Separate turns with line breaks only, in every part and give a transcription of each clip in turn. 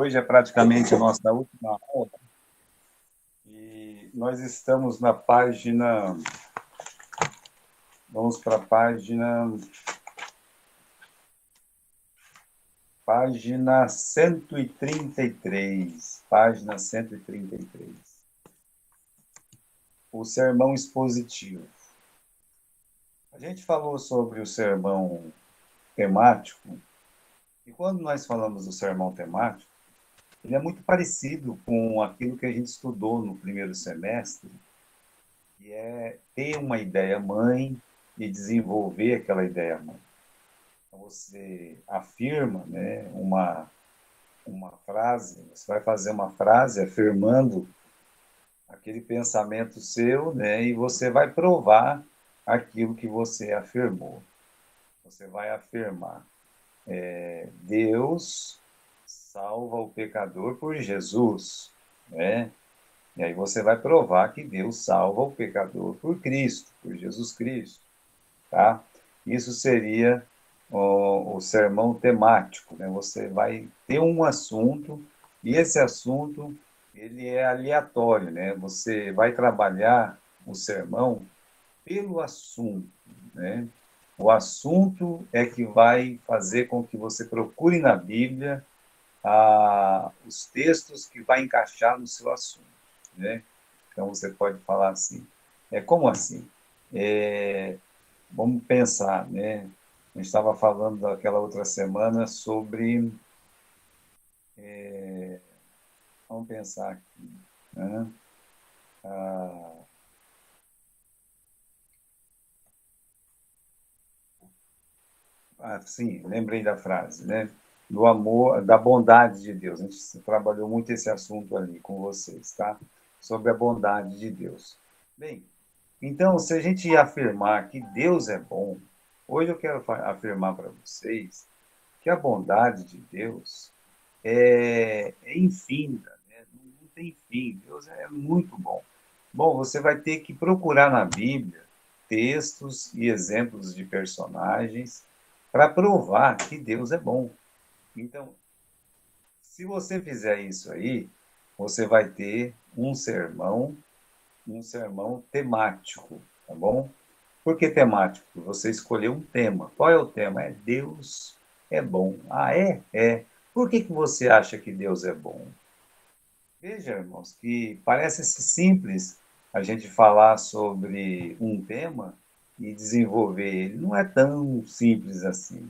Hoje é praticamente a nossa última aula e nós estamos na página, vamos para a página 133, página 133. O sermão expositivo. A gente falou sobre o sermão temático e quando nós falamos do sermão temático, ele é muito parecido com aquilo que a gente estudou no primeiro semestre, que é ter uma ideia mãe e desenvolver aquela ideia mãe. Então, você afirma, né, uma frase, você vai fazer uma frase afirmando aquele pensamento seu, né, e você vai provar aquilo que você afirmou. Você vai afirmar, Deus salva o pecador por Jesus, né? E aí você vai provar que Deus salva o pecador por Cristo, por Jesus Cristo, tá? Isso seria o sermão temático, né? Você vai ter um assunto e esse assunto ele é aleatório, né? Você vai trabalhar o sermão pelo assunto, né? O assunto é que vai fazer com que você procure na Bíblia os textos que vai encaixar no seu assunto, né? Então você pode falar assim, como assim? Vamos pensar, né? A gente estava falando daquela outra semana sobre, vamos pensar aqui, né? Sim, lembrei da frase, né? Do amor, da bondade de Deus. A gente trabalhou muito esse assunto ali com vocês, tá? Sobre a bondade de Deus. Bem, então, se a gente afirmar que Deus é bom, hoje eu quero afirmar para vocês que a bondade de Deus é infinita, né? Não tem fim. Deus é muito bom. Bom, você vai ter que procurar na Bíblia textos e exemplos de personagens para provar que Deus é bom. Então, se você fizer isso aí, você vai ter um sermão temático, tá bom? Por que temático? Você escolheu um tema. Qual é o tema? É Deus é bom. Ah, é? É. Por que você acha que Deus é bom? Veja, irmãos, que parece simples a gente falar sobre um tema e desenvolver ele. Não é tão simples assim.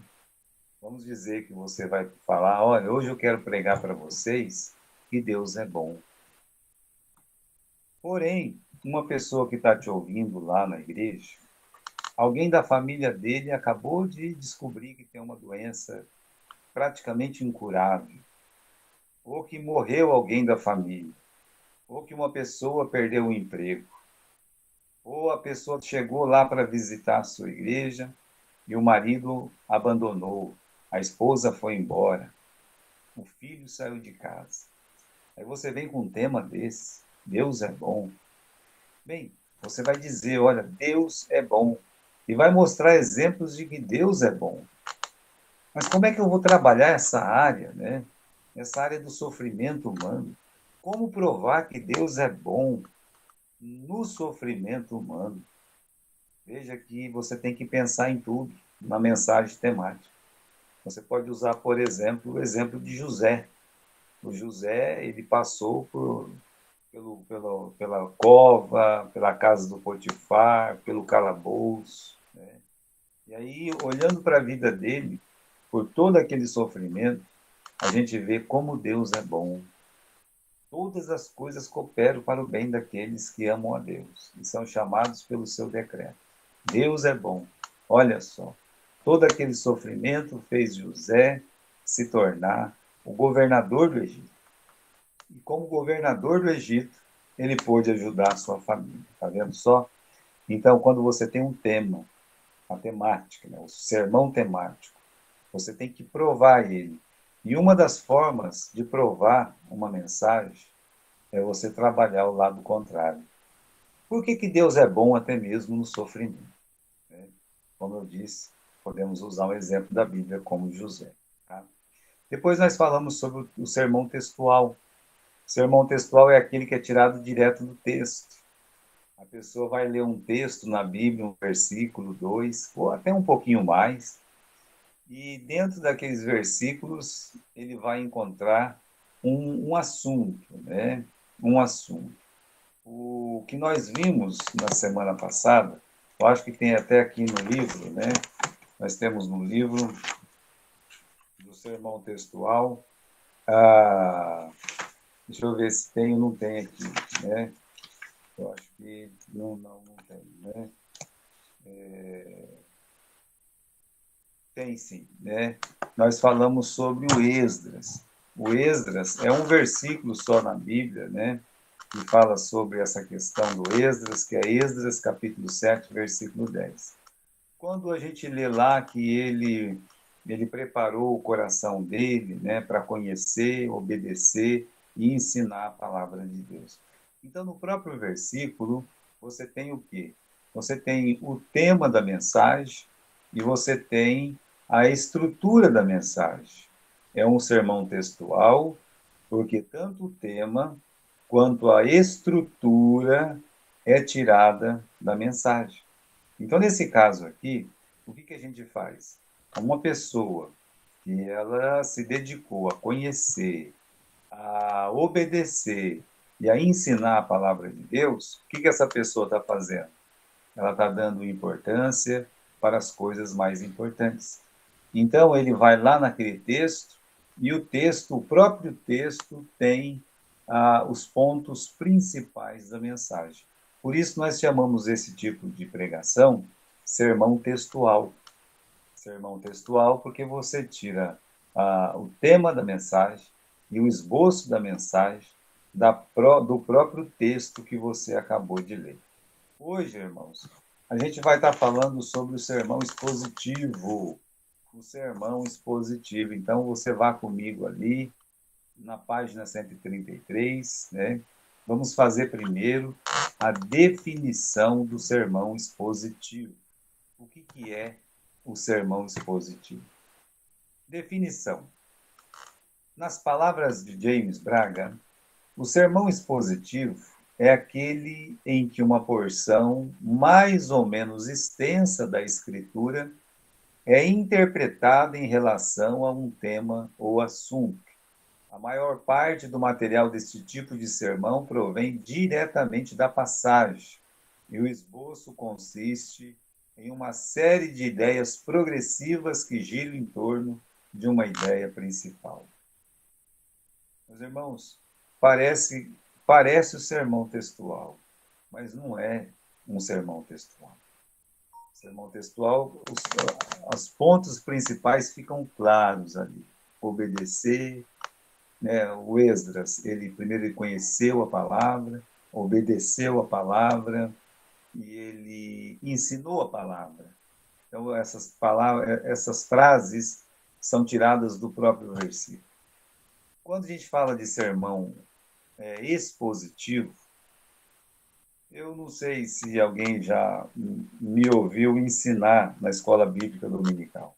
Vamos dizer que você vai falar, olha, hoje eu quero pregar para vocês que Deus é bom. Porém, uma pessoa que está te ouvindo lá na igreja, alguém da família dele acabou de descobrir que tem uma doença praticamente incurável, ou que morreu alguém da família, ou que uma pessoa perdeu o emprego, ou a pessoa chegou lá para visitar a sua igreja e o marido abandonou, a esposa foi embora, o filho saiu de casa. Aí você vem com um tema desse, Deus é bom. Bem, você vai dizer, olha, Deus é bom. E vai mostrar exemplos de que Deus é bom. Mas como é que eu vou trabalhar essa área, né? Essa área do sofrimento humano? Como provar que Deus é bom no sofrimento humano? Veja que você tem que pensar em tudo, na mensagem temática. Você pode usar, por exemplo, o exemplo de José. O José, ele passou pela cova, pela casa do Potifar, pelo calabouço, né? E aí, olhando para a vida dele, por todo aquele sofrimento, a gente vê como Deus é bom. Todas as coisas cooperam para o bem daqueles que amam a Deus e são chamados pelo seu decreto. Deus é bom. Olha só, todo aquele sofrimento fez José se tornar o governador do Egito. E como governador do Egito, ele pôde ajudar a sua família. Está vendo só? Então, quando você tem um tema, a temática, né, o sermão temático, você tem que provar ele. E uma das formas de provar uma mensagem é você trabalhar o lado contrário. Por que Deus é bom até mesmo no sofrimento? Né? Como eu disse, podemos usar um exemplo da Bíblia como José. Tá? Depois nós falamos sobre o sermão textual. O sermão textual é aquele que é tirado direto do texto. A pessoa vai ler um texto na Bíblia, um versículo, dois, ou até um pouquinho mais, e dentro daqueles versículos ele vai encontrar um assunto, né? Um assunto. O que nós vimos na semana passada, eu acho que tem até aqui no livro, né? Nós temos no livro do sermão textual, ah, deixa eu ver se tem ou não tem aqui, né? Eu acho que não tem, né? Tem sim, né? Nós falamos sobre o Esdras. O Esdras é um versículo só na Bíblia, né? Que fala sobre essa questão do Esdras, que é Esdras capítulo 7, versículo 10. Quando a gente lê lá que ele preparou o coração dele, né, para conhecer, obedecer e ensinar a palavra de Deus. Então, no próprio versículo, você tem o quê? Você tem o tema da mensagem e você tem a estrutura da mensagem. É um sermão textual, porque tanto o tema quanto a estrutura é tirada da mensagem. Então, nesse caso aqui, o que a gente faz? Uma pessoa que ela se dedicou a conhecer, a obedecer e a ensinar a palavra de Deus, o que essa pessoa está fazendo? Ela está dando importância para as coisas mais importantes. Então, ele vai lá naquele texto e o texto, o próprio texto, tem os pontos principais da mensagem. Por isso, nós chamamos esse tipo de pregação sermão textual. Sermão textual, porque você tira o tema da mensagem e o esboço da mensagem do próprio texto que você acabou de ler. Hoje, irmãos, a gente vai estar falando sobre o sermão expositivo. O sermão expositivo. Então, você vá comigo ali, na página 133, né? Vamos fazer primeiro a definição do sermão expositivo. O que é o sermão expositivo? Definição. Nas palavras de James Braga, o sermão expositivo é aquele em que uma porção mais ou menos extensa da Escritura é interpretada em relação a um tema ou assunto. A maior parte do material deste tipo de sermão provém diretamente da passagem, e o esboço consiste em uma série de ideias progressivas que giram em torno de uma ideia principal. Meus irmãos, parece o sermão textual, mas não é um sermão textual. Sermão textual, os pontos principais ficam claros ali. Obedecer, né? O Esdras, ele conheceu a palavra, obedeceu a palavra e ele ensinou a palavra. Então, essas frases são tiradas do próprio versículo. Quando a gente fala de sermão expositivo, eu não sei se alguém já me ouviu ensinar na escola bíblica dominical.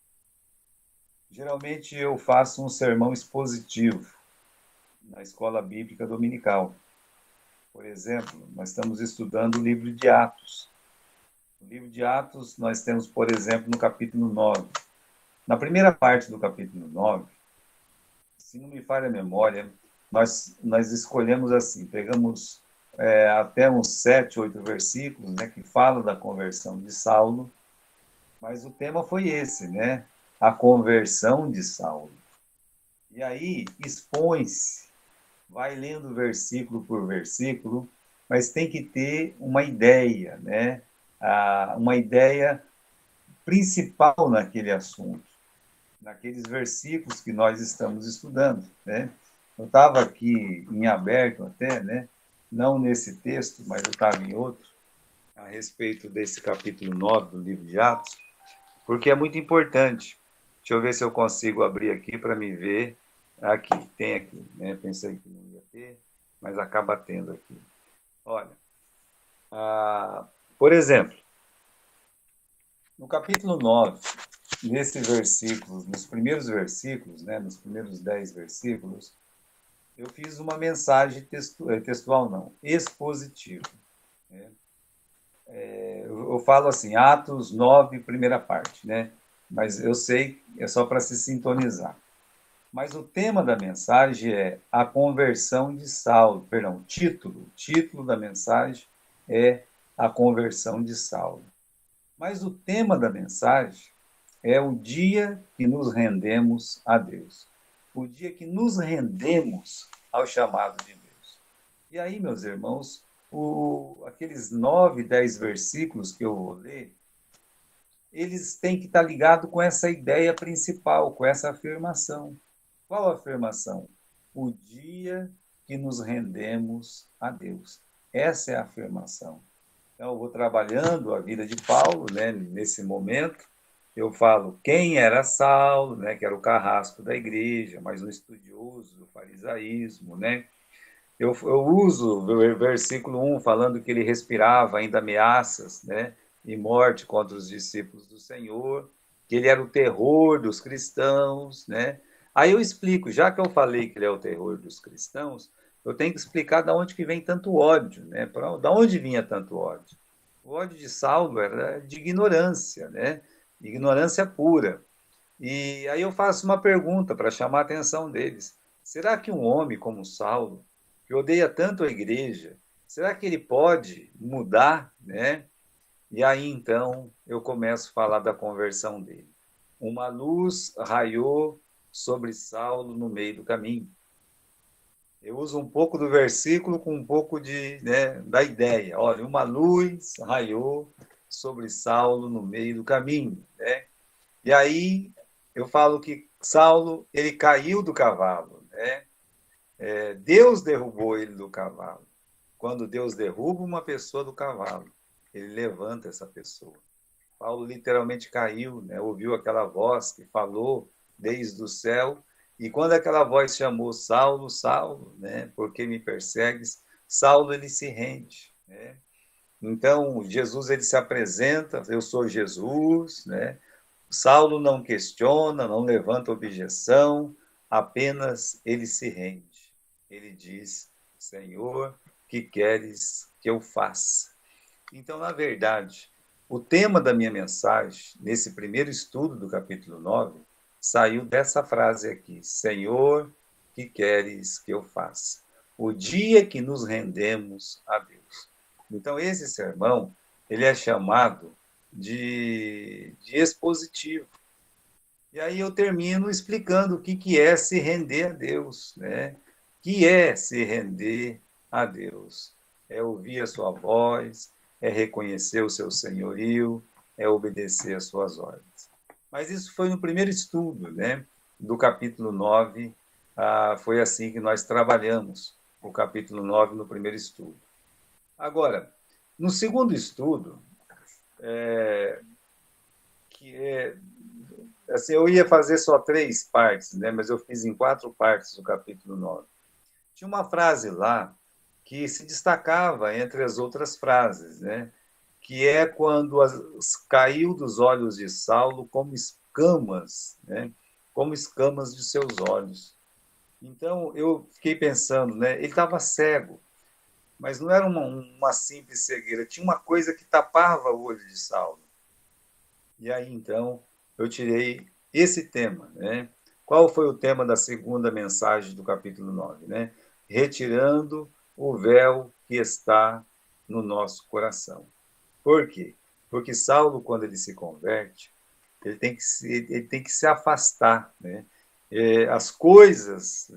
Geralmente eu faço um sermão expositivo na escola bíblica dominical. Por exemplo, nós estamos estudando o livro de Atos. No livro de Atos, nós temos, por exemplo, no capítulo 9. Na primeira parte do capítulo 9, se não me falha a memória, nós escolhemos assim, pegamos até uns 7, 8 versículos, né, que falam da conversão de Saulo, mas o tema foi esse, né? A conversão de Saulo. E aí expõe-se, vai lendo versículo por versículo, mas tem que ter uma ideia, né? Uma ideia principal naquele assunto, naqueles versículos que nós estamos estudando, né? Eu estava aqui em aberto até, né? Não nesse texto, mas eu estava em outro, a respeito desse capítulo 9 do livro de Atos, porque é muito importante. Deixa eu ver se eu consigo abrir aqui para me ver. Aqui, tem aqui, né? Pensei que não ia ter, mas acaba tendo aqui. Olha, por exemplo, no capítulo 9, nesse versículo, nos primeiros versículos, né, nos primeiros 10 versículos, eu fiz uma mensagem textual, não, expositiva. Né? Eu falo assim, Atos 9, primeira parte, né? Mas eu sei, é só para se sintonizar. Mas o tema da mensagem é a conversão de Saulo. Perdão, o título da mensagem é a conversão de Saulo. Mas o tema da mensagem é o dia que nos rendemos a Deus. O dia que nos rendemos ao chamado de Deus. E aí, meus irmãos, aqueles 9, 10 versículos que eu vou ler, eles têm que estar ligados com essa ideia principal, com essa afirmação. Qual a afirmação? O dia que nos rendemos a Deus. Essa é a afirmação. Então, eu vou trabalhando a vida de Paulo, né, nesse momento. Eu falo quem era Saulo, né, que era o carrasco da igreja, mas um estudioso do farisaísmo, né? Eu uso o versículo 1 falando que ele respirava ainda ameaças, né, e morte contra os discípulos do Senhor, que ele era o terror dos cristãos, né? Aí eu explico, já que eu falei que ele é o terror dos cristãos, eu tenho que explicar de onde que vem tanto ódio, né? Da onde vinha tanto ódio? O ódio de Saulo era de ignorância, né? Ignorância pura. E aí eu faço uma pergunta para chamar a atenção deles. Será que um homem como Saulo, que odeia tanto a igreja, será que ele pode mudar, né? E aí então eu começo a falar da conversão dele. Uma luz raiou sobre Saulo no meio do caminho. Eu uso um pouco do versículo com um pouco da ideia. Olha, uma luz raiou sobre Saulo no meio do caminho, né? E aí eu falo que Saulo ele caiu do cavalo, né? Deus derrubou ele do cavalo. Quando Deus derruba uma pessoa do cavalo, ele levanta essa pessoa. Paulo literalmente caiu, né? Ouviu aquela voz que falou desde o céu, e quando aquela voz chamou Saulo, Saulo, né? Por que me persegues? Saulo ele se rende, né? Então Jesus ele se apresenta, eu sou Jesus, né? Saulo não questiona, não levanta objeção, apenas ele se rende. Ele diz: Senhor, que queres que eu faça? Então, na verdade, o tema da minha mensagem, nesse primeiro estudo do capítulo 9, saiu dessa frase aqui: Senhor, que queres que eu faça? O dia que nos rendemos a Deus. Então, esse sermão, ele é chamado de expositivo. E aí eu termino explicando o que é se render a Deus, né? O que é se render a Deus? É ouvir a sua voz, é reconhecer o seu senhorio, é obedecer às suas ordens. Mas isso foi no primeiro estudo, né? Do capítulo 9, foi assim que nós trabalhamos o capítulo 9 no primeiro estudo. Agora, no segundo estudo, assim, eu ia fazer só 3 partes, né? Mas eu fiz em 4 partes o capítulo 9. Tinha uma frase lá que se destacava entre as outras frases, né? Que é quando caiu dos olhos de Saulo como escamas, né? Como escamas de seus olhos. Então, eu fiquei pensando, né? Ele estava cego, mas não era uma simples cegueira, tinha uma coisa que tapava o olho de Saulo. E aí, então, eu tirei esse tema, né? Qual foi o tema da segunda mensagem do capítulo 9, né? Retirando o véu que está no nosso coração. Por quê? Porque Saulo, quando ele se converte, ele tem que se afastar, né? As coisas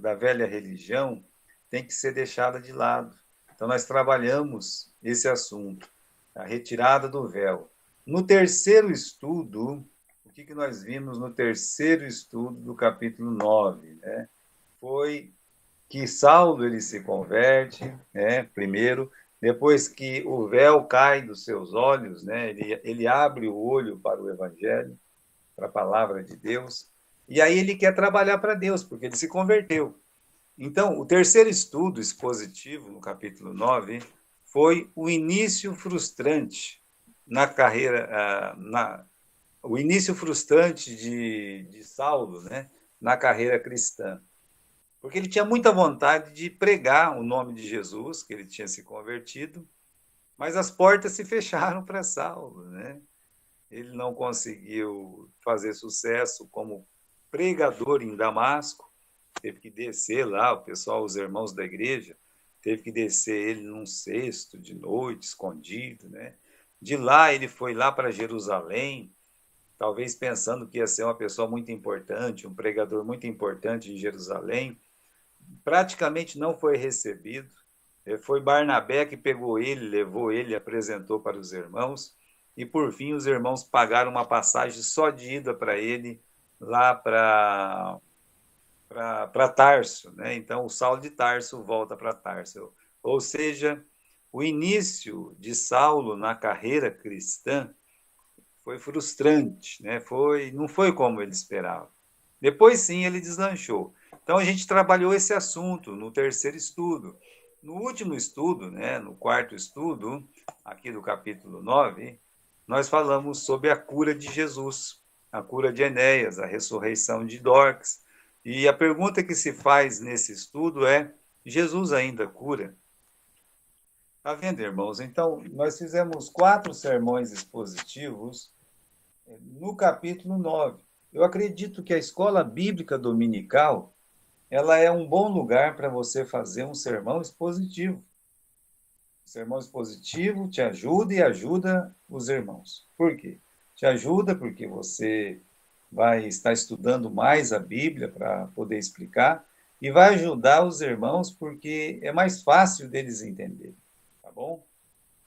da velha religião têm que ser deixadas de lado. Então, nós trabalhamos esse assunto, a retirada do véu. No terceiro estudo, o que nós vimos no terceiro estudo do capítulo 9, né? Foi que Saulo ele se converte, né? Primeiro, depois que o véu cai dos seus olhos, né? Ele abre o olho para o evangelho, para a palavra de Deus, e aí ele quer trabalhar para Deus, porque ele se converteu. Então, o terceiro estudo expositivo, no capítulo 9, foi o início frustrante na carreira, o início frustrante de Saulo, né, na carreira cristã. Porque ele tinha muita vontade de pregar o nome de Jesus, que ele tinha se convertido, mas as portas se fecharam para Saulo, né? Ele não conseguiu fazer sucesso como pregador em Damasco, teve que descer lá, o pessoal, os irmãos da igreja, teve que descer ele num cesto de noite, escondido, né? De lá ele foi lá para Jerusalém, talvez pensando que ia ser uma pessoa muito importante, um pregador muito importante em Jerusalém, praticamente não foi recebido. Foi Barnabé que pegou ele, levou ele, apresentou para os irmãos, e por fim os irmãos pagaram uma passagem só de ida para ele, lá para Tarso, né? Então o Saulo de Tarso volta para Tarso. Ou seja, o início de Saulo na carreira cristã foi frustrante, né? Não foi como ele esperava. Depois sim ele deslanchou. Então a gente trabalhou esse assunto no terceiro estudo. No último estudo, né, no quarto estudo, aqui do capítulo 9, nós falamos sobre a cura de Jesus, a cura de Enéas, a ressurreição de Dorcas. E a pergunta que se faz nesse estudo é: Jesus ainda cura? Está vendo, irmãos? Então, nós fizemos 4 sermões expositivos no capítulo 9. Eu acredito que a escola bíblica dominical ela é um bom lugar para você fazer um sermão expositivo. O sermão expositivo te ajuda e ajuda os irmãos. Por quê? Te ajuda porque você vai estar estudando mais a Bíblia para poder explicar e vai ajudar os irmãos porque é mais fácil deles entenderem, tá bom?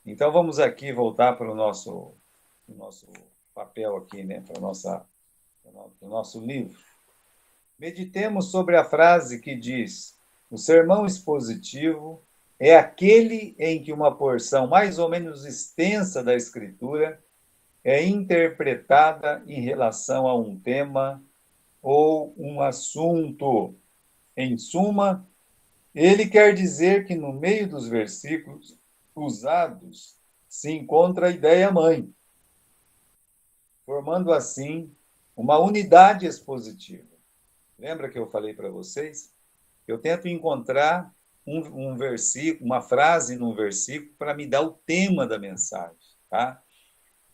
Então vamos aqui voltar para o nosso papel aqui, né, para o nosso livro. Meditemos sobre a frase que diz: o sermão expositivo é aquele em que uma porção mais ou menos extensa da Escritura é interpretada em relação a um tema ou um assunto. Em suma, ele quer dizer que no meio dos versículos usados se encontra a ideia mãe, formando assim uma unidade expositiva. Lembra que eu falei para vocês? Eu tento encontrar um versículo, uma frase num versículo para me dar o tema da mensagem, tá?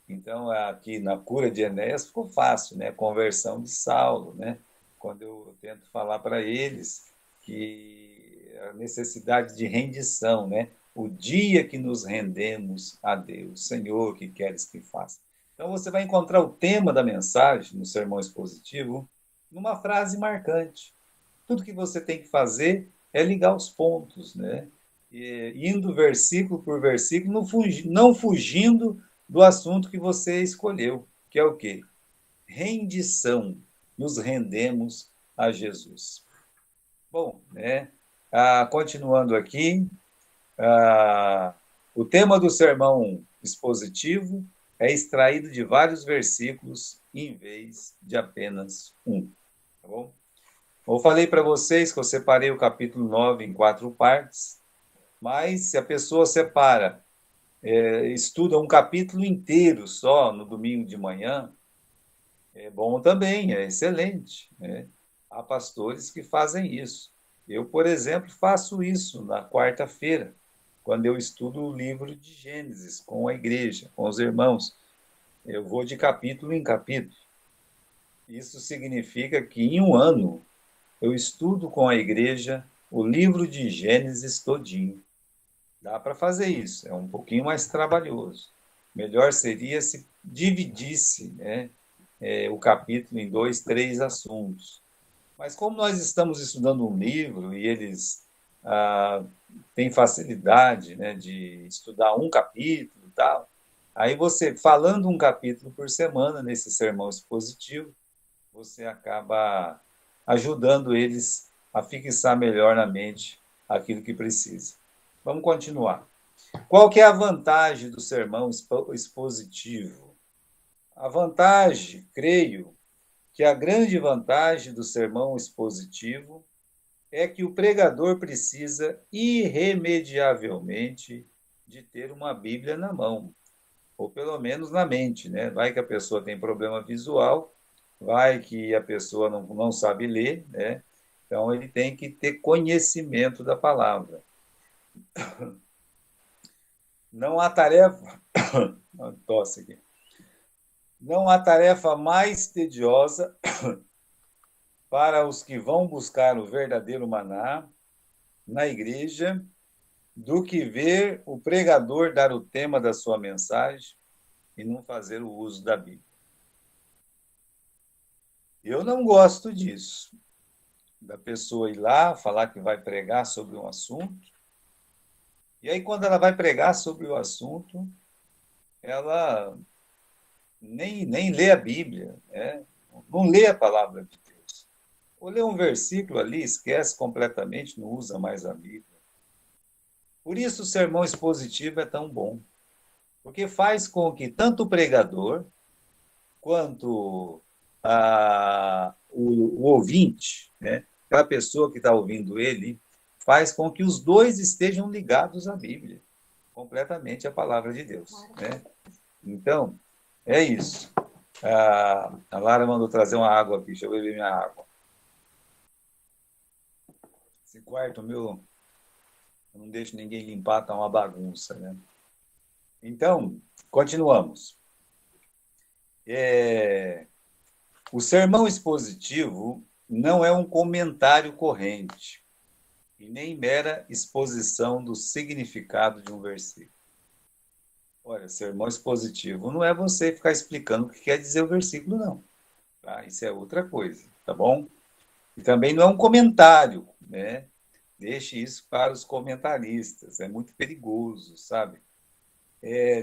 Então, aqui na cura de Enéas ficou fácil, né? Conversão de Saulo, né? Quando eu tento falar para eles que a necessidade de rendição, né? O dia que nos rendemos a Deus, Senhor, que queres que faça? Então, você vai encontrar o tema da mensagem no sermão expositivo numa frase marcante. Tudo que você tem que fazer é ligar os pontos, né? Indo versículo por versículo, não fugindo do assunto que você escolheu, que é o quê? Rendição. Nos rendemos a Jesus. Bom, né? Continuando aqui, o tema do sermão expositivo é extraído de vários versículos em vez de apenas um. Tá bom? Eu falei para vocês que eu separei o capítulo 9 em 4 partes, mas se a pessoa separa, estuda um capítulo inteiro só no domingo de manhã, é bom também, é excelente, né? Há pastores que fazem isso. Eu, por exemplo, faço isso na quarta-feira, quando eu estudo o livro de Gênesis com a igreja, com os irmãos. Eu vou de capítulo em capítulo. Isso significa que em um ano eu estudo com a igreja o livro de Gênesis todinho. Dá para fazer isso, é um pouquinho mais trabalhoso. Melhor seria se dividisse, né, o capítulo em 2, 3 assuntos. Mas como nós estamos estudando um livro e eles têm facilidade, né, de estudar um capítulo e tal, aí você, falando um capítulo por semana nesse sermão expositivo, você acaba ajudando eles a fixar melhor na mente aquilo que precisa. Vamos continuar. Qual que é a vantagem do sermão expositivo? A vantagem, creio, que a grande vantagem do sermão expositivo é que o pregador precisa irremediavelmente de ter uma Bíblia na mão. ou pelo menos na mente, né? Vai que a pessoa tem problema visual, vai que a pessoa não sabe ler, né? Então, ele tem que ter conhecimento da palavra. Não há tarefa. Tosse aqui. Não há tarefa mais tediosa para os que vão buscar o verdadeiro maná na igreja do que ver o pregador dar o tema da sua mensagem e não fazer o uso da Bíblia. Eu não gosto disso, da pessoa ir lá, falar que vai pregar sobre um assunto, e aí quando ela vai pregar sobre o assunto, ela nem lê a Bíblia, né? Não lê a palavra de Deus. Ou lê um versículo ali, esquece completamente, não usa mais a Bíblia. Por isso o sermão expositivo é tão bom, porque faz com que tanto o pregador quanto o ouvinte, né, aquela pessoa que está ouvindo ele, faz com que os dois estejam ligados à Bíblia, completamente à palavra de Deus. Né? Então, é isso. A Lara mandou trazer uma água aqui, deixa eu beber minha água. Esse quarto meu, eu não deixo ninguém limpar, tá uma bagunça, né? Então, continuamos. O sermão expositivo não é um comentário corrente e nem mera exposição do significado de um versículo. Olha, sermão expositivo não é você ficar explicando o que quer dizer o versículo, não. Tá? Isso é outra coisa, tá bom? E também não é um comentário, né? Deixe isso para os comentaristas, é muito perigoso, sabe?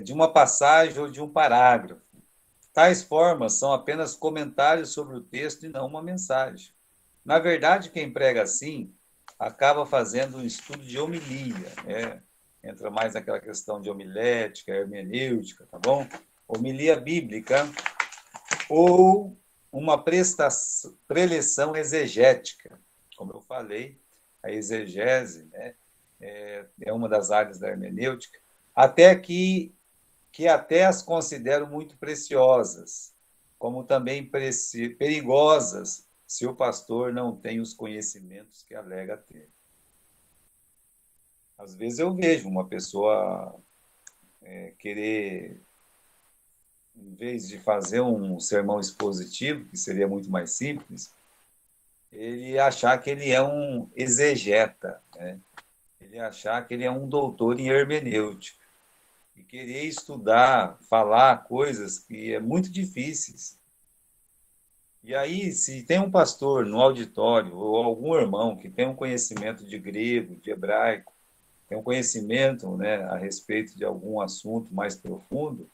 De uma passagem ou de um parágrafo. Tais formas são apenas comentários sobre o texto e não uma mensagem. Na verdade, quem prega assim acaba fazendo um estudo de homilia, né? Entra mais naquela questão de homilética, hermenêutica, tá bom? Homilia bíblica ou uma preleção exegética. Como eu falei, a exegese, né, é uma das áreas da hermenêutica, até que até as considero muito preciosas, como também perigosas se o pastor não tem os conhecimentos que alega ter. Às vezes eu vejo uma pessoa querer, em vez de fazer um sermão expositivo, que seria muito mais simples, ele achar que ele é um exegeta, né? Ele achar que ele é um doutor em hermenêutica e querer estudar, falar coisas que é muito difíceis. E aí, se tem um pastor no auditório ou algum irmão que tem um conhecimento de grego, de hebraico, tem um conhecimento, né, a respeito de algum assunto mais profundo,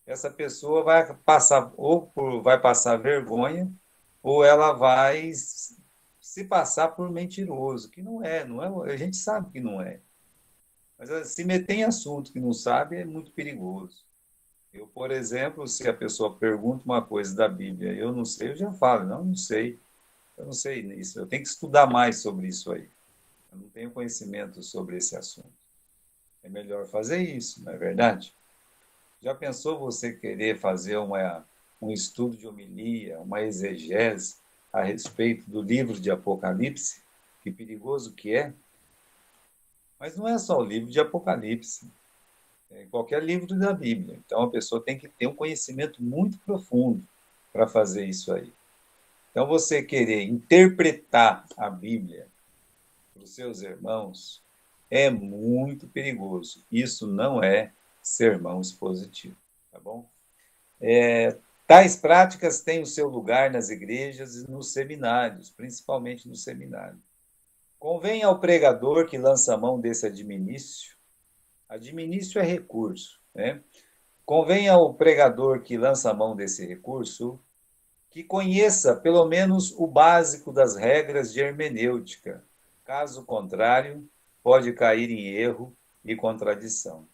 essa pessoa vai passar vai passar vergonha ou ela vai se passar por mentiroso, que não é, a gente sabe que não é. Mas se meter em assunto que não sabe é muito perigoso. Eu, por exemplo, se a pessoa pergunta uma coisa da Bíblia, eu não sei, eu já falo, não sei, eu não sei nisso, eu tenho que estudar mais sobre isso aí. Eu não tenho conhecimento sobre esse assunto. É melhor fazer isso, não é verdade? Já pensou você querer fazer um estudo de homilia, uma exegese a respeito do livro de Apocalipse? Que perigoso que é! Mas não é só o livro de Apocalipse, é qualquer livro da Bíblia. Então a pessoa tem que ter um conhecimento muito profundo para fazer isso aí. Então você querer interpretar a Bíblia para os seus irmãos é muito perigoso. Isso não é sermão expositivo, tá bom? Tais práticas têm o seu lugar nas igrejas e nos seminários, principalmente no seminário. Convém ao pregador que lança a mão desse adminício é recurso, né? Convém ao pregador que lança a mão desse recurso que conheça pelo menos o básico das regras de hermenêutica. Caso contrário, pode cair em erro e contradição.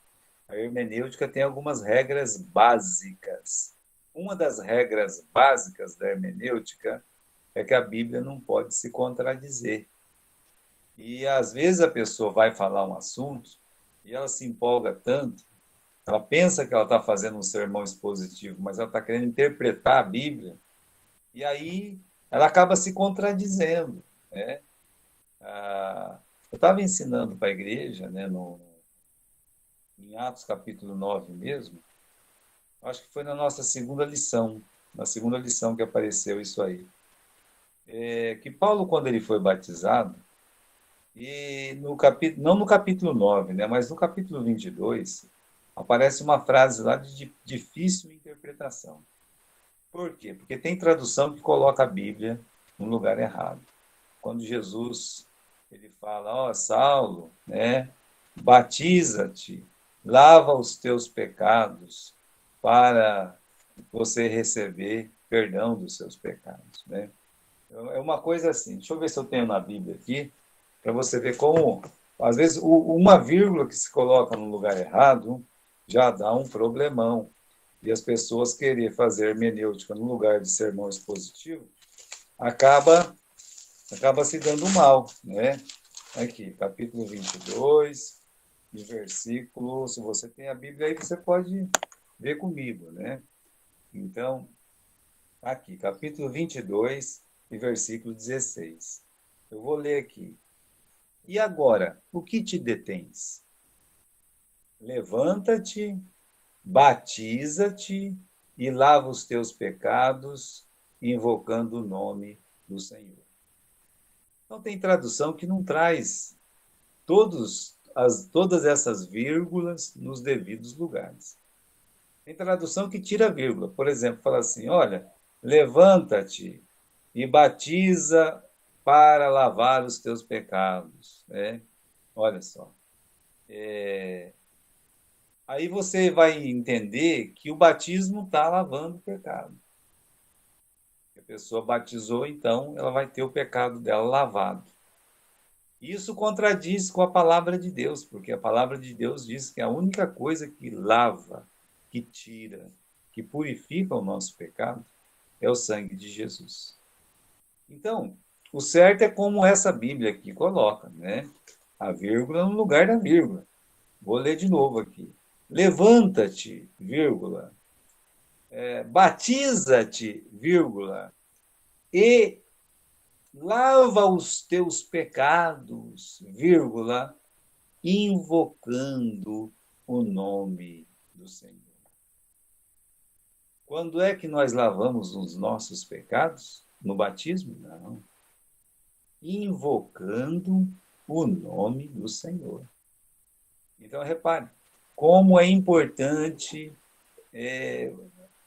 A hermenêutica tem algumas regras básicas. Uma das regras básicas da hermenêutica é que a Bíblia não pode se contradizer. E às vezes a pessoa vai falar um assunto e ela se empolga tanto Ela pensa que ela está fazendo um sermão expositivo, mas ela está querendo interpretar a Bíblia, e aí ela acaba se contradizendo, né? Eu estava ensinando para a igreja, né, em Atos capítulo 9 mesmo, acho que foi na nossa segunda lição, na segunda lição que apareceu isso aí. Que Paulo, quando ele foi batizado, e no capítulo, não no capítulo 9, né, mas no capítulo 22, aparece uma frase lá de difícil interpretação. Por quê? Porque tem tradução que coloca a Bíblia no lugar errado. Quando Jesus ele fala, ó, Saulo, né, batiza-te, lava os teus pecados para você receber perdão dos seus pecados, né? É uma coisa assim. Deixa eu ver se eu tenho na Bíblia aqui, para você ver como, às vezes, uma vírgula que se coloca no lugar errado já dá um problemão. E as pessoas querer fazer hermenêutica no lugar de sermão expositivo acaba se dando mal, né? Aqui, capítulo 22, de versículo, se você tem a Bíblia aí, você pode ver comigo, né? Então, aqui, capítulo 22, e versículo 16. Eu vou ler aqui. E agora, o que te detens? Levanta-te, batiza-te e lava os teus pecados, invocando o nome do Senhor. Então, tem tradução que não traz todas essas vírgulas nos devidos lugares. Tem tradução que tira vírgula. Por exemplo, fala assim, olha, levanta-te e batiza para lavar os teus pecados. Né? Olha só. Aí você vai entender que o batismo está lavando o pecado. A pessoa batizou, então ela vai ter o pecado dela lavado. Isso contradiz com a palavra de Deus, porque a palavra de Deus diz que a única coisa que lava, que tira, que purifica o nosso pecado é o sangue de Jesus. Então, o certo é como essa Bíblia aqui coloca, né? A vírgula no lugar da vírgula. Vou ler de novo aqui. Levanta-te, vírgula, batiza-te, vírgula, e lava os teus pecados, vírgula, invocando o nome do Senhor. Quando é que nós lavamos os nossos pecados? No batismo? Não. Invocando o nome do Senhor. Então, repare, como é importante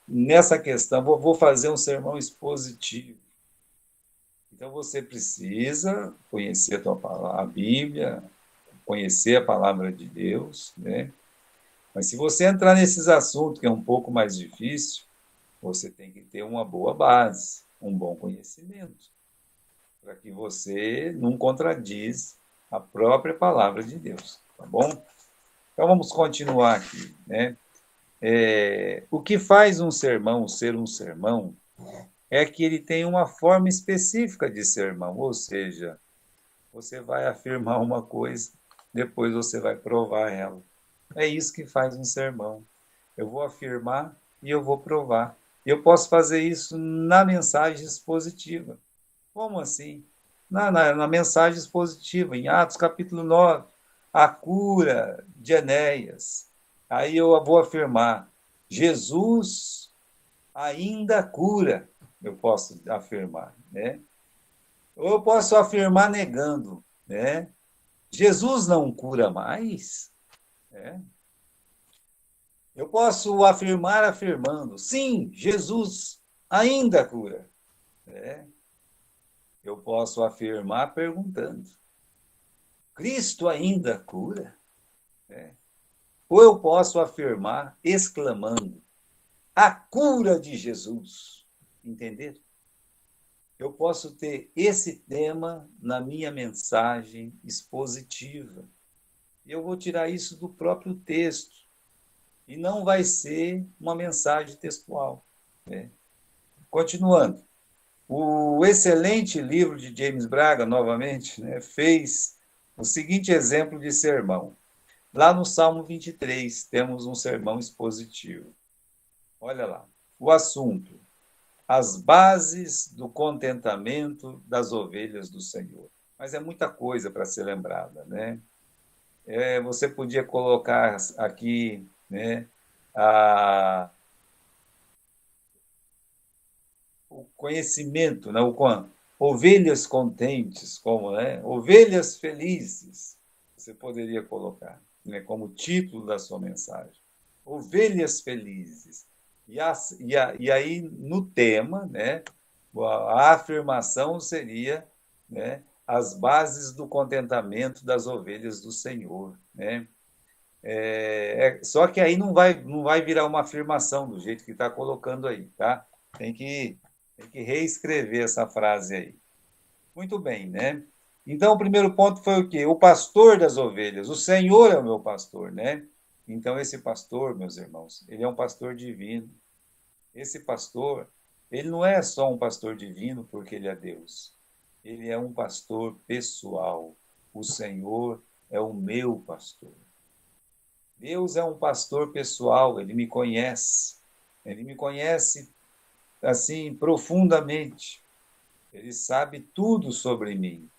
nessa questão. Vou fazer um sermão expositivo. Então, você precisa conhecer a Bíblia, conhecer a palavra de Deus, né? Mas se você entrar nesses assuntos, que é um pouco mais difícil, você tem que ter uma boa base, um bom conhecimento, para que você não contradiz a própria palavra de Deus, tá bom? Então vamos continuar aqui, né? O que faz um sermão ser um sermão é que ele tem uma forma específica de sermão, ou seja, você vai afirmar uma coisa, depois você vai provar ela. É isso que faz um sermão. Eu vou afirmar e eu vou provar. Eu posso fazer isso na mensagem expositiva. Como assim? Na mensagem expositiva, em Atos capítulo 9, a cura de Enéas. Aí eu vou afirmar, Jesus ainda cura, eu posso afirmar, né? Ou eu posso afirmar negando, né? Jesus não cura mais, né? Eu posso afirmar afirmando, sim, Jesus ainda cura, né? Eu posso afirmar perguntando, Cristo ainda cura? Né? Ou eu posso afirmar exclamando, a cura de Jesus. Entender? Eu posso ter esse tema na minha mensagem expositiva. E eu vou tirar isso do próprio texto. E não vai ser uma mensagem textual. Né? Continuando. O excelente livro de James Braga, novamente, né, fez o seguinte exemplo de sermão. Lá no Salmo 23, temos um sermão expositivo. Olha lá. O assunto: as bases do contentamento das ovelhas do Senhor. Mas é muita coisa para ser lembrada, né? Você podia colocar aqui, né, a, o conhecimento, né, ovelhas contentes, como, né, ovelhas felizes, você poderia colocar, né, como título da sua mensagem. Ovelhas felizes. E aí, no tema, né, a afirmação seria, né, as bases do contentamento das ovelhas do Senhor, né? Só que aí não vai virar uma afirmação do jeito que está colocando aí, tá? Tem que, tem que reescrever essa frase aí. Muito bem, né? Então, o primeiro ponto foi o quê? O pastor das ovelhas. O Senhor é o meu pastor, né? Então, esse pastor, meus irmãos, ele é um pastor divino. Esse pastor, ele não é só um pastor divino porque ele é Deus. Ele é um pastor pessoal. O Senhor é o meu pastor. Deus é um pastor pessoal, ele me conhece. Ele me conhece assim profundamente. Ele sabe tudo sobre mim.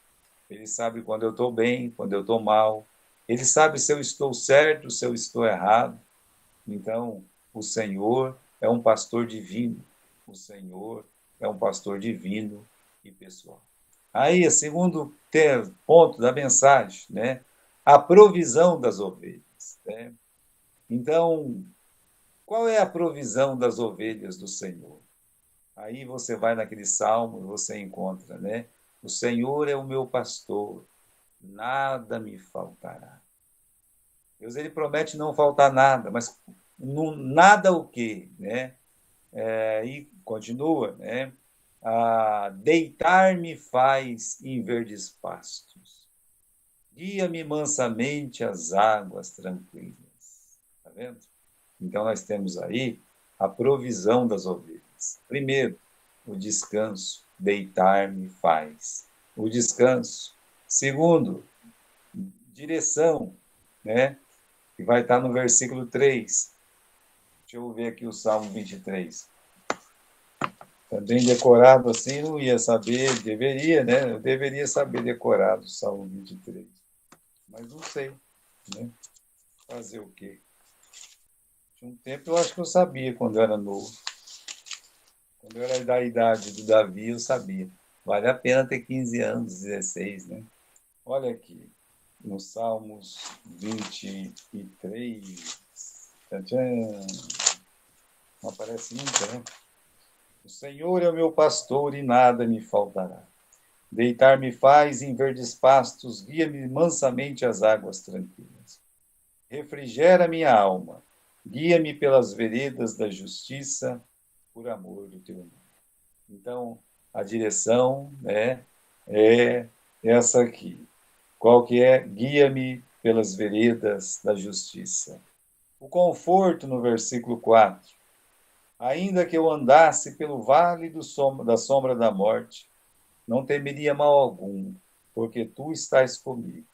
Ele sabe quando eu estou bem, quando eu estou mal. Ele sabe se eu estou certo, se eu estou errado. Então, o Senhor é um pastor divino. O Senhor é um pastor divino e pessoal. Aí, o segundo ponto da mensagem, né? A provisão das ovelhas. Né? Então, qual é a provisão das ovelhas do Senhor? Aí você vai naquele salmo e você encontra, né? O Senhor é o meu pastor, nada me faltará. Deus ele promete não faltar nada, mas nada o quê, né? E continua, né? Deitar-me faz em verdes pastos, guia-me mansamente às águas tranquilas. Tá vendo? Então, nós temos aí a provisão das ovelhas. Primeiro, o descanso, deitar-me faz. O descanso. Segundo, direção, né? Que vai estar no versículo 3. Deixa eu ver aqui o Salmo 23. Também decorado assim, não ia saber, deveria, né? Eu deveria saber decorado o Salmo 23. Mas não sei, né? Fazer o quê? Tinha um tempo eu acho que eu sabia quando eu era novo. Quando eu era da idade do Davi, eu sabia. Vale a pena ter 15 anos, 16, né? Olha aqui, no Salmos 23. Tchan, não aparece nunca, né? O Senhor é o meu pastor e nada me faltará. Deitar-me faz em verdes pastos, guia-me mansamente às águas tranquilas. Refrigera minha alma, guia-me pelas veredas da justiça, por amor do teu nome. Então, a direção, né, é essa aqui. Qual que é? Guia-me pelas veredas da justiça. O conforto no versículo 4. Ainda que eu andasse pelo vale da sombra da morte, não temeria mal algum, porque tu estás comigo.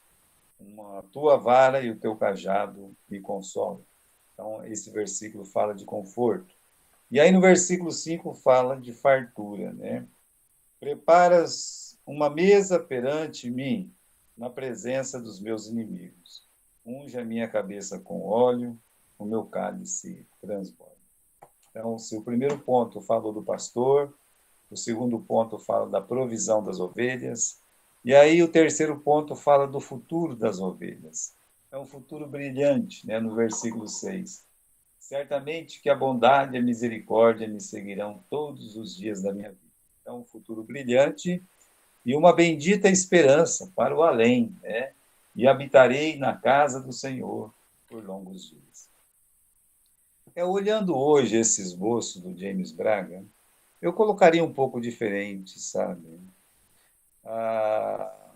A tua vara e o teu cajado me consolam. Então, esse versículo fala de conforto. E aí no versículo 5 fala de fartura, né? Preparas uma mesa perante mim, na presença dos meus inimigos. Unge a minha cabeça com óleo, o meu cálice transborda. Então, se o primeiro ponto falou do pastor, o segundo ponto fala da provisão das ovelhas, e aí o terceiro ponto fala do futuro das ovelhas. É um futuro brilhante, né, no versículo 6. Certamente que a bondade e a misericórdia me seguirão todos os dias da minha vida. Então, um futuro brilhante e uma bendita esperança para o além, né? E habitarei na casa do Senhor por longos dias. Olhando hoje esse esboço do James Braga, eu colocaria um pouco diferente, sabe? Ah,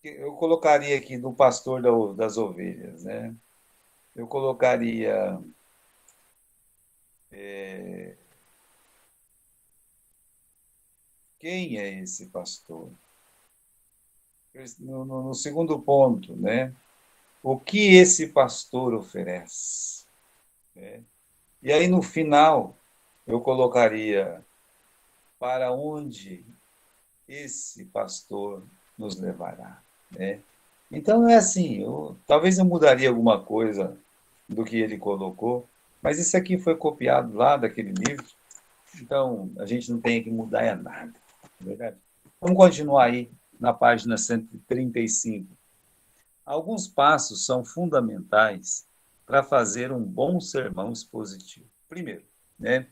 eu colocaria aqui do pastor das ovelhas, né? Eu colocaria quem é esse pastor? no segundo ponto, né? O que esse pastor oferece? Né? E aí, no final, eu colocaria para onde esse pastor nos levará, né? Então, é assim, talvez eu mudaria alguma coisa do que ele colocou, mas isso aqui foi copiado lá daquele livro, então a gente não tem que mudar é nada, não é verdade? Vamos continuar aí na página 135. Alguns passos são fundamentais para fazer um bom sermão expositivo. Primeiro, né?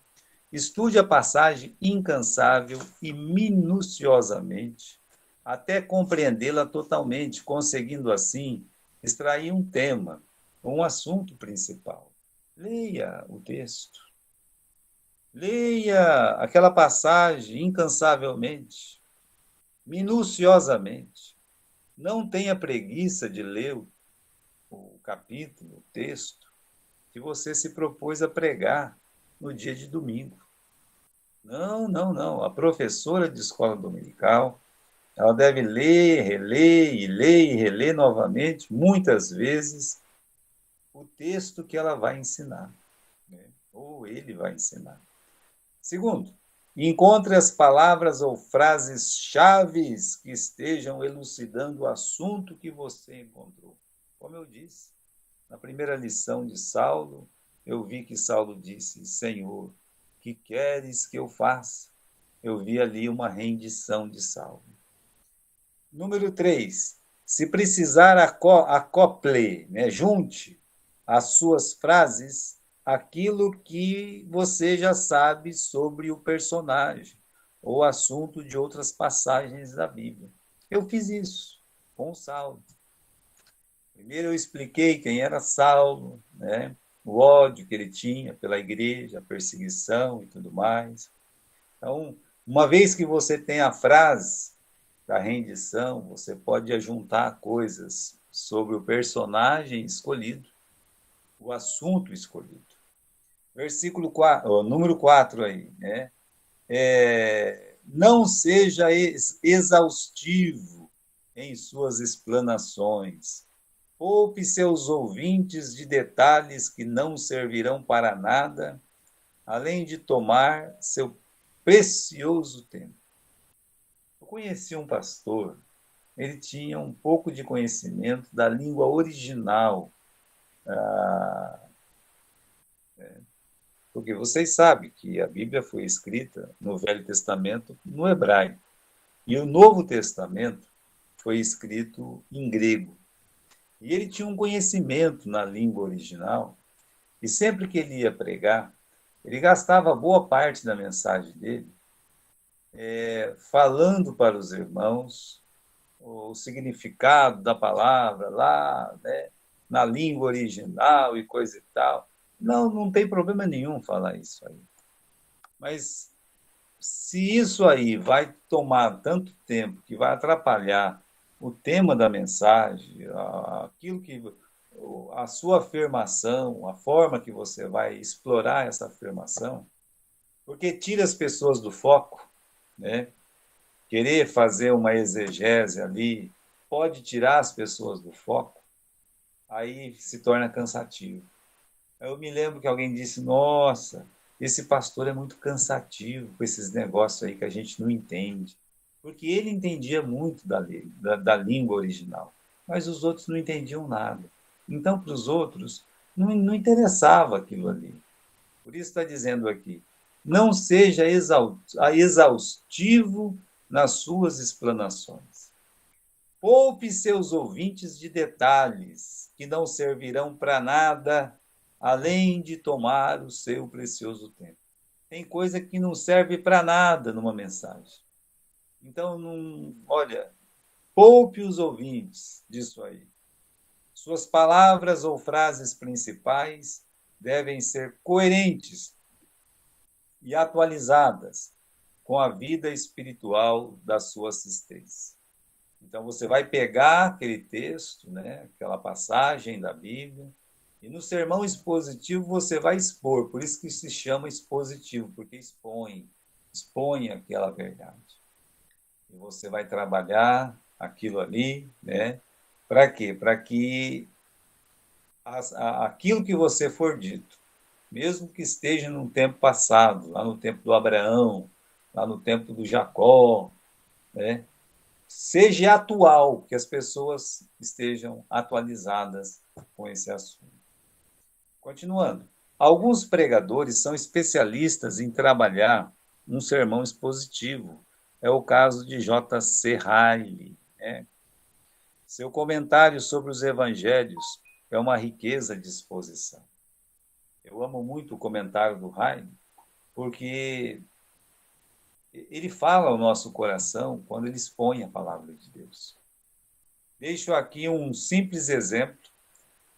Estude a passagem incansável e minuciosamente, até compreendê-la totalmente, conseguindo assim extrair um tema, um assunto principal. Leia o texto, leia aquela passagem incansavelmente, minuciosamente. Não tenha preguiça de ler o capítulo, o texto, que você se propôs a pregar no dia de domingo. Não, não, não. A professora de escola dominical, ela deve ler, reler e ler e reler novamente, muitas vezes, o texto que ela vai ensinar, né? Ou ele vai ensinar. Segundo, encontre as palavras ou frases chaves que estejam elucidando o assunto que você encontrou. Como eu disse, na primeira lição de Saulo, eu vi que Saulo disse: Senhor, que queres que eu faça? Eu vi ali uma rendição de Saulo. Número 3. Se precisar, acople, né? Junte as suas frases aquilo que você já sabe sobre o personagem ou assunto de outras passagens da Bíblia. Eu fiz isso com Saulo. Primeiro eu expliquei quem era Saulo, né? O ódio que ele tinha pela igreja, a perseguição e tudo mais. Então, uma vez que você tem a frase da rendição, você pode ajuntar coisas sobre o personagem escolhido, o assunto escolhido. Versículo 4, número 4 aí, né? Não seja exaustivo em suas explanações. Poupe seus ouvintes de detalhes que não servirão para nada, além de tomar seu precioso tempo. Eu conheci um pastor, ele tinha um pouco de conhecimento da língua original, porque vocês sabem que a Bíblia foi escrita no Velho Testamento no hebraico, e o Novo Testamento foi escrito em grego. E ele tinha um conhecimento na língua original, e sempre que ele ia pregar, ele gastava boa parte da mensagem dele falando para os irmãos o significado da palavra lá, né, na língua original e coisa e tal. Não, não tem problema nenhum falar isso aí. Mas se isso aí vai tomar tanto tempo que vai atrapalhar o tema da mensagem, aquilo que a sua afirmação, a forma que você vai explorar essa afirmação, porque tira as pessoas do foco, né? Querer fazer uma exegese ali pode tirar as pessoas do foco, aí se torna cansativo. Eu me lembro que alguém disse: Nossa, esse pastor é muito cansativo com esses negócios aí que a gente não entende. Porque ele entendia muito da língua original, mas os outros não entendiam nada. Então, para os outros, não interessava aquilo ali. Por isso está dizendo aqui: não seja exaustivo nas suas explanações. Poupe seus ouvintes de detalhes que não servirão para nada, além de tomar o seu precioso tempo. Tem coisa que não serve para nada numa mensagem. Então, não, olha, poupe os ouvintes disso aí. Suas palavras ou frases principais devem ser coerentes e atualizadas com a vida espiritual da sua assistência. Então, você vai pegar aquele texto, né, aquela passagem da Bíblia, e no sermão expositivo você vai expor, por isso que se chama expositivo, porque expõe aquela verdade. E você vai trabalhar aquilo ali, né? Para quê? Para que aquilo que você for dito, mesmo que esteja num tempo passado, lá no tempo do Abraão, lá no tempo do Jacó, né? Seja atual, que as pessoas estejam atualizadas com esse assunto. Continuando. Alguns pregadores são especialistas em trabalhar um sermão expositivo. É o caso de J.C. Ryle, né? Seu comentário sobre os evangelhos é uma riqueza de exposição. Eu amo muito o comentário do Ryle, porque ele fala ao nosso coração quando ele expõe a palavra de Deus. Deixo aqui um simples exemplo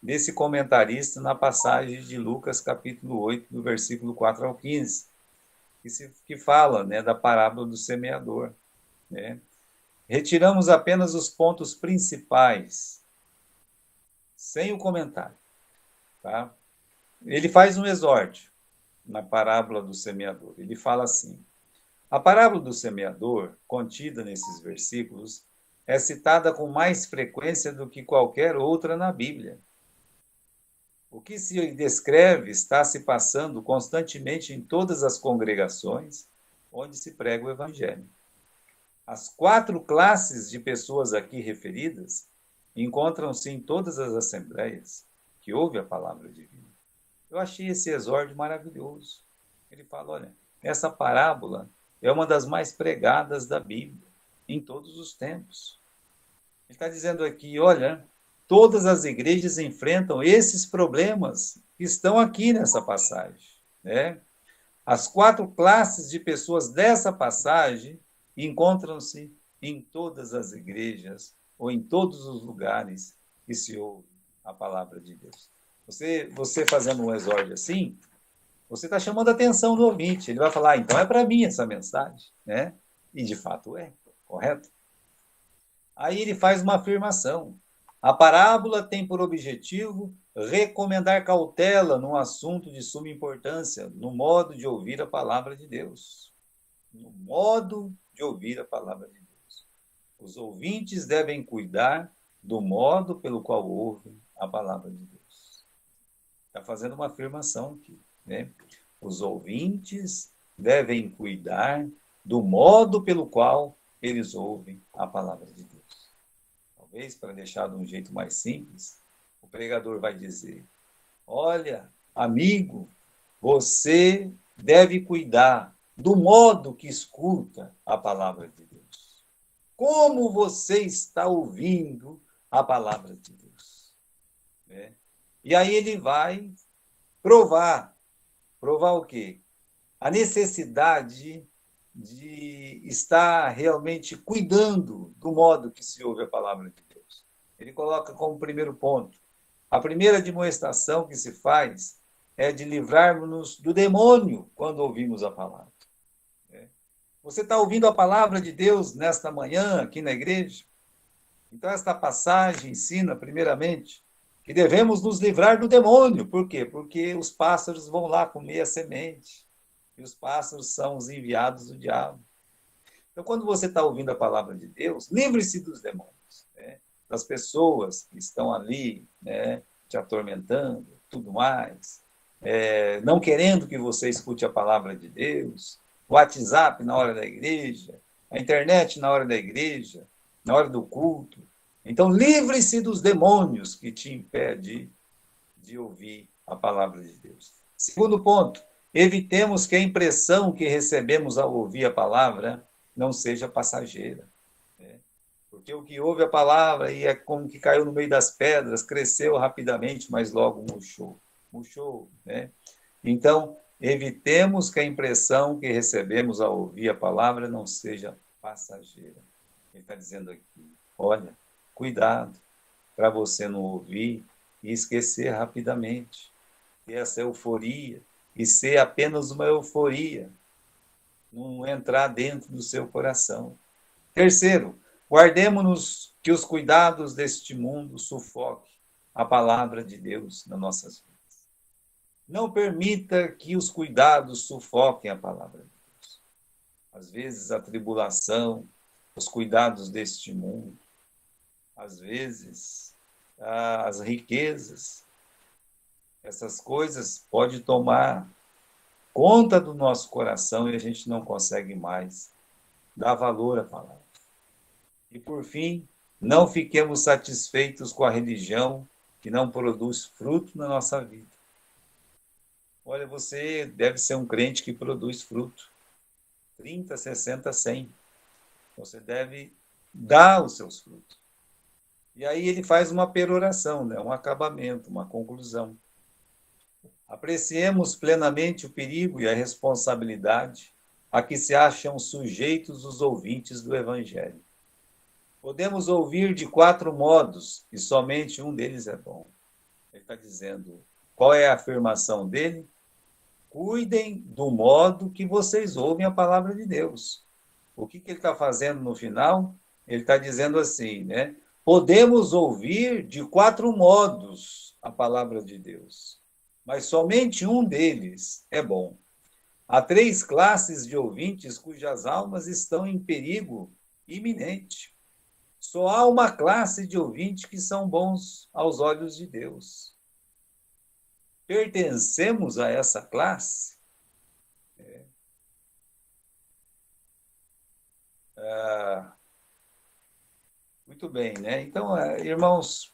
desse comentarista na passagem de Lucas, capítulo 8, do versículo 4 ao 15, que fala, né, da parábola do semeador, né? Retiramos apenas os pontos principais, sem o comentário, tá? Ele faz um exórdio na parábola do semeador. Ele fala assim: a parábola do semeador, contida nesses versículos, é citada com mais frequência do que qualquer outra na Bíblia. O que se descreve está se passando constantemente em todas as congregações onde se prega o Evangelho. As 4 classes de pessoas aqui referidas encontram-se em todas as assembleias que ouvem a palavra divina. Eu achei esse exórdio maravilhoso. Ele fala, olha, essa parábola é uma das mais pregadas da Bíblia, em todos os tempos. Ele está dizendo aqui, olha, todas as igrejas enfrentam esses problemas que estão aqui nessa passagem, né? As 4 classes de pessoas dessa passagem encontram-se em todas as igrejas ou em todos os lugares que se ouve a palavra de Deus. Você fazendo um exórdio assim, você está chamando a atenção do ouvinte. Ele vai falar, então é para mim essa mensagem, né? E de fato é, correto? Aí ele faz uma afirmação. A parábola tem por objetivo recomendar cautela num assunto de suma importância, no modo de ouvir a palavra de Deus. No modo de ouvir a palavra de Deus. Os ouvintes devem cuidar do modo pelo qual ouvem a palavra de Deus. Está fazendo uma afirmação aqui, né? Os ouvintes devem cuidar do modo pelo qual eles ouvem a palavra de Deus. Talvez, para deixar de um jeito mais simples, o pregador vai dizer, olha, amigo, você deve cuidar do modo que escuta a palavra de Deus. Como você está ouvindo a palavra de Deus? Né? E aí ele vai provar. Provar o quê? A necessidade de estar realmente cuidando do modo que se ouve a palavra de Deus. Ele coloca como primeiro ponto, a primeira demonstração que se faz é de livrarmos-nos do demônio quando ouvimos a palavra. Você está ouvindo a palavra de Deus nesta manhã aqui na igreja? Então esta passagem ensina, primeiramente, que devemos nos livrar do demônio. Por quê? Porque os pássaros vão lá comer a semente. E os pássaros são os enviados do diabo. Então, quando você está ouvindo a palavra de Deus, livre-se dos demônios, né? Das pessoas que estão ali, né, te atormentando, tudo mais, não querendo que você escute a palavra de Deus, o WhatsApp na hora da igreja, a internet na hora da igreja, na hora do culto. Então, livre-se dos demônios que te impedem de ouvir a palavra de Deus. Segundo ponto, evitemos que a impressão que recebemos ao ouvir a palavra não seja passageira. Né? Porque o que ouve a palavra e é como que caiu no meio das pedras, cresceu rapidamente, mas logo murchou. Murchou, né? Então, evitemos que a impressão que recebemos ao ouvir a palavra não seja passageira. Ele está dizendo aqui, olha, cuidado para você não ouvir e esquecer rapidamente. E essa euforia, e ser apenas uma euforia, não entrar dentro do seu coração. Terceiro, guardemos-nos que os cuidados deste mundo sufoquem a palavra de Deus nas nossas vidas. Não permita que os cuidados sufoquem a palavra de Deus. Às vezes a tribulação, os cuidados deste mundo, às vezes, as riquezas, essas coisas podem tomar conta do nosso coração e a gente não consegue mais dar valor à palavra. E, por fim, não fiquemos satisfeitos com a religião que não produz fruto na nossa vida. Olha, você deve ser um crente que produz fruto. 30, 60, 100. Você deve dar os seus frutos. E aí ele faz uma peroração, né? Um acabamento, uma conclusão. Apreciemos plenamente o perigo e a responsabilidade a que se acham sujeitos os ouvintes do Evangelho. Podemos ouvir de 4 modos e somente um deles é bom. Ele está dizendo, qual é a afirmação dele? Cuidem do modo que vocês ouvem a palavra de Deus. O que ele está fazendo no final? Ele está dizendo assim, né? Podemos ouvir de 4 modos a palavra de Deus, mas somente um deles é bom. Há 3 classes de ouvintes cujas almas estão em perigo iminente. Só há uma classe de ouvintes que são bons aos olhos de Deus. Pertencemos a essa classe? Muito bem, né? Então, irmãos,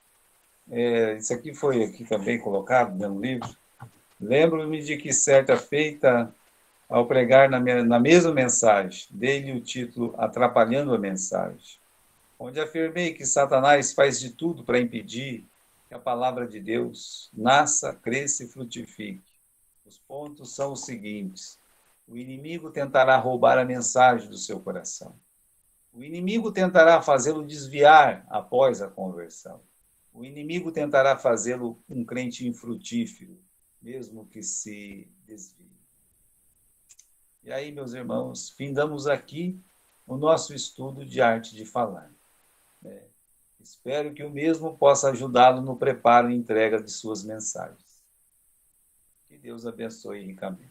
isso aqui foi aqui também colocado no livro. Lembro-me de que certa feita, ao pregar na mesma mensagem, dei-lhe o título Atrapalhando a Mensagem, onde afirmei que Satanás faz de tudo para impedir que a palavra de Deus nasça, cresça e frutifique. Os pontos são os seguintes: o inimigo tentará roubar a mensagem do seu coração. O inimigo tentará fazê-lo desviar após a conversão. O inimigo tentará fazê-lo um crente infrutífero, mesmo que se desvie. E aí, meus irmãos, findamos aqui o nosso estudo de arte de falar. Espero que o mesmo possa ajudá-lo no preparo e entrega de suas mensagens. Que Deus abençoe ricamente.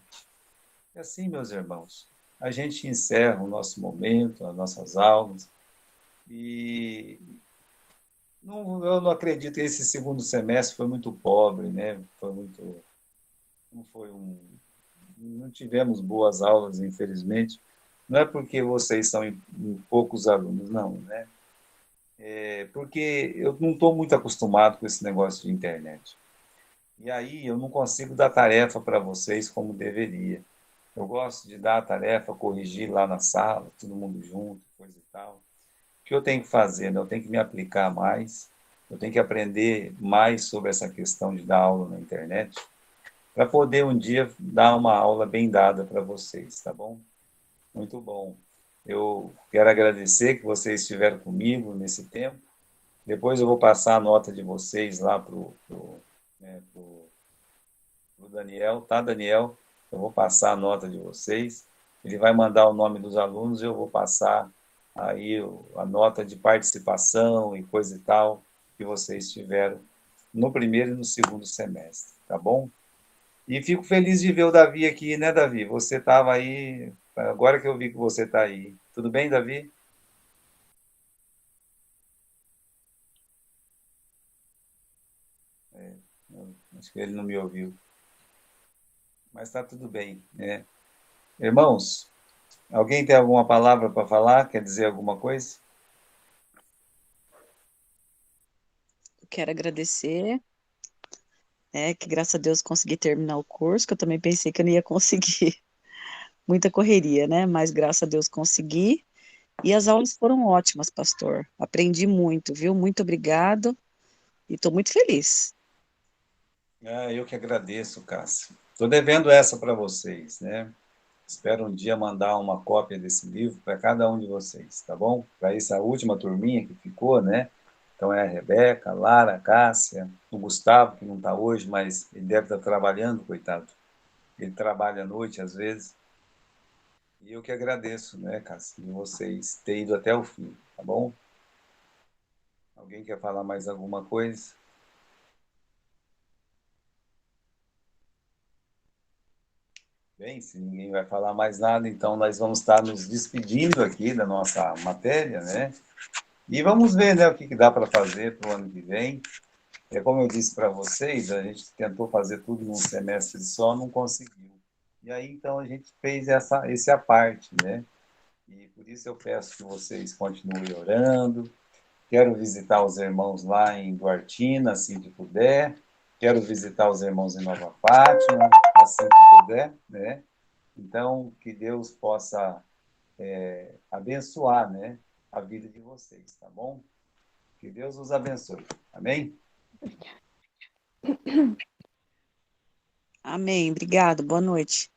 E assim, meus irmãos, a gente encerra o nosso momento, as nossas aulas, e eu não acredito que esse segundo semestre foi muito pobre, né? Não tivemos boas aulas, infelizmente. Não é porque vocês são poucos alunos, não, né? É porque eu não estou muito acostumado com esse negócio de internet. E aí eu não consigo dar tarefa para vocês como deveria. Eu gosto de dar a tarefa, corrigir lá na sala, todo mundo junto, coisa e tal. O que eu tenho que fazer? Né? Eu tenho que me aplicar mais, eu tenho que aprender mais sobre essa questão de dar aula na internet, para poder um dia dar uma aula bem dada para vocês, tá bom? Muito bom. Eu quero agradecer que vocês estiveram comigo nesse tempo. Depois eu vou passar a nota de vocês lá para o Daniel, tá, Daniel? Eu vou passar a nota de vocês. Ele vai mandar o nome dos alunos e eu vou passar aí a nota de participação e coisa e tal que vocês tiveram no primeiro e no segundo semestre, tá bom? E fico feliz de ver o Davi aqui, né, Davi? Você estava aí, agora que eu vi que você está aí. Tudo bem, Davi? Acho que ele não me ouviu, mas está tudo bem, né? Irmãos, alguém tem alguma palavra para falar? Quer dizer alguma coisa?
Quero agradecer, que graças a Deus consegui terminar o curso, que eu também pensei que eu não ia conseguir. Muita correria, né? Mas graças a Deus consegui. E as aulas foram ótimas, pastor. Aprendi muito, viu? Muito obrigado e estou muito feliz.
Eu que agradeço, Cássio. Estou devendo essa para vocês, né? Espero um dia mandar uma cópia desse livro para cada um de vocês, tá bom? Para essa última turminha que ficou, né? Então é a Rebeca, a Lara, a Cássia, o Gustavo, que não está hoje, mas ele deve estar trabalhando, coitado. Ele trabalha à noite às vezes. E eu que agradeço, né, Cássia, de vocês terem ido até o fim, tá bom? Alguém quer falar mais alguma coisa? Bem, se ninguém vai falar mais nada, então nós vamos estar nos despedindo aqui da nossa matéria, né? E vamos ver, né, o que dá para fazer para o ano que vem. É como eu disse para vocês, a gente tentou fazer tudo num semestre só, não conseguiu. E aí, então, a gente fez esse à parte, né? E por isso eu peço que vocês continuem orando. Quero visitar os irmãos lá em Duartina, assim que puder. Quero visitar os irmãos em Nova Fátima, assim que puder, né? Então, que Deus possa abençoar, né, a vida de vocês, tá bom? Que Deus os abençoe. Amém?
Amém. Obrigado. Boa noite.